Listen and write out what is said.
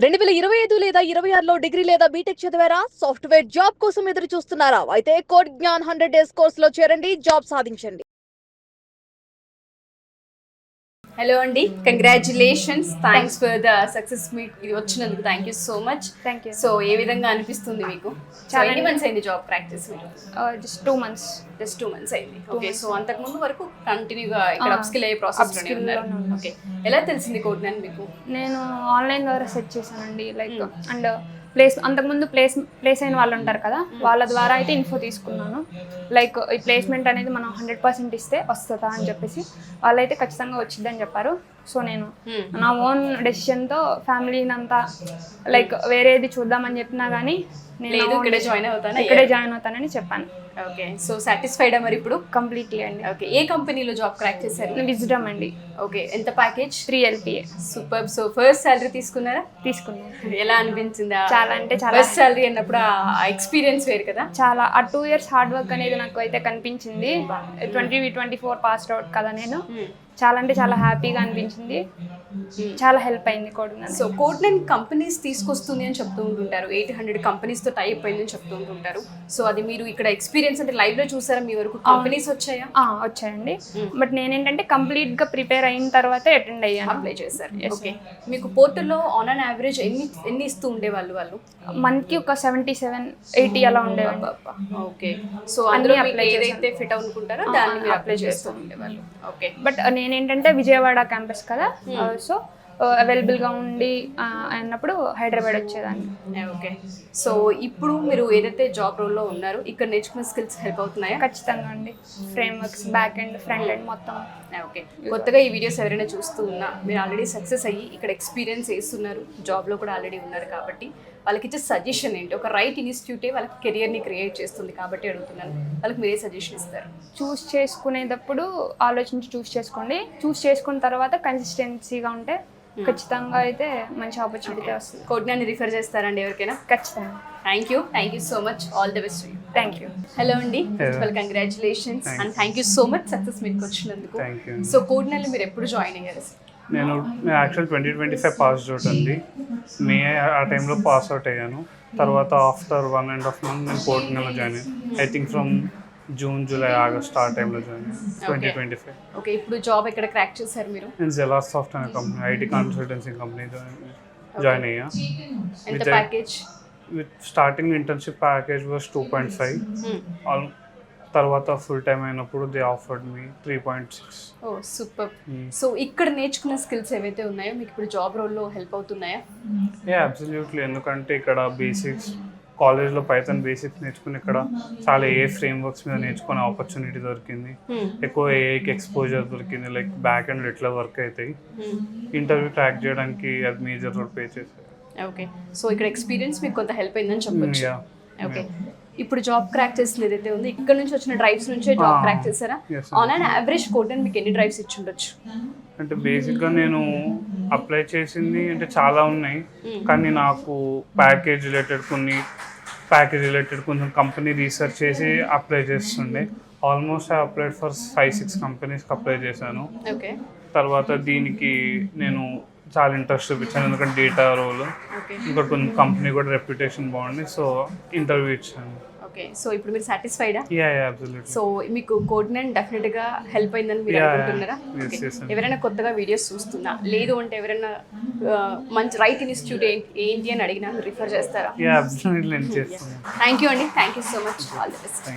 2025 లేదా 26లో డిగ్రీ లేదా బీటెక్ చదివారా? సాఫ్ట్‌వేర్ జాబ్ కోసం ఎదురు చూస్తున్నారా? అయితే కోడ్ జ్ఞాన్ 100 డేస్ కోర్సులో చేరండి, జాబ్ సాధించండి. హలో అండి, congratulations, thanks for the success meet. ఇది వచ్చినందుకు thank you so much. Thank you. So ఏ విధంగా అనిపిస్తుంది మీకు? చాలా ఎన్ని మంత్స్ అయింది job practice? Just 2 months. Just 2 months అయింది. ఓకే, సో అంతకు ముందు వరకు కంటిన్యూగా ఇక్కడ అప్స్కిల్ అయ్యే ప్రాసెస్లోనే ఉన్నారు. ఓకే, ఎలా తెలిసింది కోడ్ జ్ఞాన్ మీకు? నేను ఆన్లైన్ ద్వారా సెర్చ్ చేశానండి, లైక్ అండ్ అంతకుముందు ప్లేస్ అయిన వాళ్ళు ఉంటారు కదా, వాళ్ళ ద్వారా అయితే ఇన్ఫో తీసుకున్నాను. లైక్ ఈ ప్లేస్మెంట్ అనేది మనం 100% ఇస్తే వస్తుందా అని చెప్పేసి వాళ్ళైతే ఖచ్చితంగా వచ్చిందని చెప్పారు. సో నేను నా ఓన్ డెసిషన్తో ఫ్యామిలీని అంతా లైక్ వేరేది చూద్దామని చెప్పినా కానీ నేను ఇక్కడే జాయిన్ అవుతానని చెప్పాను. ఓకే, సో సాటిస్ఫైడా మరి ఇప్పుడు? కంప్లీట్లీ అండి. ఓకే, ఏ కంపెనీలో జాబ్ క్రాక్ చేశారు? విజ్డమ్ అండి. ఓకే, ఎంత package? 3 LPA. Super. So first salary తీసుకున్నారా? తీసుకున్నాను. ఎలా అనిపించిందా? చాలా అంటే చాలా. ఫస్ట్ సాలరీ అన్నప్పుడు ఆ ఎక్స్పీరియన్స్ వేరు కదా. చాలా ఆ 2 years హార్డ్ వర్క్ అనేది నాకు అయితే కనిపించింది. 2024 పాస్డ్ అవుట్ కదా నేను. చాలా అంటే చాలా హ్యాపీగా అనిపించింది, చాలా హెల్ప్ అయింది code Gyan. So code Gyan companies తీసుకొస్తుంది అని చెప్తూ ఉంటుంటారు, 800 కంపెనీస్తో టైప్ అయిందని చెప్తూ ఉంటుంటారు. సో అది మీరు ఇక్కడ ఎక్స్పీరియన్స్ అంటే లైవ్లో చూసారా? మీ వరకు కంపెనీస్ వచ్చాయా? వచ్చాయండి, బట్ నేనేంటంటే కంప్లీట్గా ప్రిపేర్ అయిన తర్వాతే అటెండ్ అయ్యాను. అప్లై చేశారు. ఓకే, మీకు పోర్టల్లో ఆన్ అన్ యావరేజ్ ఎన్ని ఇస్తూ ఉండేవాళ్ళు వాళ్ళు? మంత్కి ఒక 77-80 అలా ఉండేవాళ్ళు. ఓకే, సో అందులో ఏదైతే ఫిట్ అనుకుంటారో దాన్ని మీరు అప్లై చేస్తూ ఉండేవాళ్ళు. ఓకే, బట్ నేనేంటంటే విజయవాడ క్యాంపస్ కదా, సో అవైలబుల్గా ఉండి అన్నప్పుడు హైదరాబాద్ వచ్చేదాన్ని. ఓకే, సో ఇప్పుడు మీరు ఏదైతే జాబ్ రోల్లో ఉన్నారో ఇక్కడ నేర్చుకున్న స్కిల్స్ హెల్ప్ అవుతున్నాయా? ఖచ్చితంగా అండి. Frameworks, back end, front end మొత్తం. ఓకే, కొత్తగా ఈ వీడియోస్ ఎవరైనా చూస్తూ ఉన్నా మీరు ఆల్రెడీ సక్సెస్ అయ్యి ఇక్కడ ఎక్స్పీరియన్స్ చేస్తున్నారు, జాబ్లో కూడా ఆల్రెడీ ఉన్నారు కాబట్టి వాళ్ళకి ఇచ్చే సజెషన్ ఏంటి? ఒక రైట్ ఇన్స్టిట్యూటే వాళ్ళకి కెరియర్ని క్రియేట్ చేస్తుంది కాబట్టి అడుగుతున్నాను, వాళ్ళకి మీరే సజెషన్ ఇస్తారు? చూస్ చేసుకునేటప్పుడు ఆలోచించి చూస్ చేసుకోండి. చూస్ చేసుకున్న తర్వాత కన్సిస్టెన్సీగా ఉంటే ఖచ్చితంగా అయితే మంచి ఆపర్చునిటీ వస్తుంది. కోడ్ జ్ఞాన్ రిఫర్ చేస్తారండి ఎవరికైనా? ఖచ్చితంగా. Thank you so much. All the best. Thank you. Hello అండి, congratulations and thank you so much success మీట్కి వచ్చినందుకు. సో కోడ్ జ్ఞాన్లో మీరు ఎప్పుడు జాయిన్ అయ్యారు? నేను యాక్చువల్ 2025 పాస్ అవుట్ అండి. ఆ టైంలో పాస్ అవుట్ అయ్యాను. తర్వాత ఆఫ్టర్ 1.5 months నేను కోడ్ జ్ఞాన్లో జాయిన్ అయ్యాను. I think from June, July, August ఆ టైంలో జాయిన్ అయ్యాను 2025. ఓకే, ఇప్పుడు జాబ్ ఎక్కడ క్రాక్ చేశారు మీరు? నేను జెలాస్ సాఫ్ట్ అనే company, IT consultancy company join అయ్యా. ఎంత package? With starting internship package was 2.5. తర్వాత ఫుల్ టైం అయినప్పుడు they offered me 3.6. Oh super. So ఇక్కడ నేర్చుకున్న స్కిల్స్ ఏవైతే ఉన్నాయో మీకు ఇప్పుడు జాబ్ రోల్లో హెల్ప్ అవుతున్నాయా? అబ్సల్యూట్లీ. ఎందుకంటే ఇక్కడ బేసిక్స్ కాలేజ్లో పైథాన్ బేసిక్స్ నేర్చుకుని ఇక్కడ చాలా ఏ ఫ్రేమ్వర్క్స్ మీద నేర్చుకునే ఆపర్చునిటీ దొరికింది. ఎక్కువ ఏఐకి ఎక్స్పోజర్ దొరికింది. లైక్ బ్యాక్ అండ్ ఎట్లా వర్క్ అవుతాయి, ఇంటర్వ్యూ క్రాక్ చేయడానికి అది మేజర్ రోల్ ప్లే చేశారు. ఓకే, సో ఇక్కడ ఎక్స్పీరియన్స్ మీకు కొంత హెల్ప్ అయిందని చెప్పొచ్చు. ఓకే, ఇప్పుడు జాబ్ క్రాక్ చేసింది ఏదైతే ఉంది, ఇక్కడ నుంచి వచ్చిన డ్రైవ్స్ నుంచే జాబ్ క్రాక్ చేశారా? On and average code Gyan మీకు ఎన్ని డ్రైవ్స్ ఇచ్చి ఉండొచ్చు? అంటే బేసిక్గా నేను అప్లై చేసింది అంటే చాలా ఉన్నాయి, కానీ నాకు ప్యాకేజ్ రిలేటెడ్ కొంచెం కంపెనీ రీసెర్చ్ చేసి అప్లై చేస్తుండే. ఆల్మోస్ట్ ఐ అప్లైడ్ ఫర్ 5-6 కంపెనీస్కి అప్లై చేశాను. ఓకే, తర్వాత దీనికి నేను చాలా ఇంట్రెస్ట్ చూపించాను, ఎందుకంటే డేటా రోల్, ఇంకోటి కొంచెం కంపెనీ కూడా రెప్యుటేషన్ బాగుంది, సో ఇంటర్వ్యూ ఇచ్చాను. ఓకే, సో ఇప్పుడు మీరు సాటిస్ఫైడా? అబ్సల్యూట్లీ. సో మీకు కోడ్ జ్ఞాన్ డెఫినెట్గా హెల్ప్ అయిందని మీరు అనుకుంటున్నారా? ఎవరైనా కొత్తగా వీడియోస్ చూస్తున్నా, లేదు అంటే ఎవరైనా మంచి రైట్ ఇన్స్టిట్యూట్ ఏంటి అని అడిగినా రిఫర్ చేస్తారా? అబ్సల్యూట్లీ నేను చేస్తాను. థ్యాంక్ యూ అండి, thank you so much. All the best.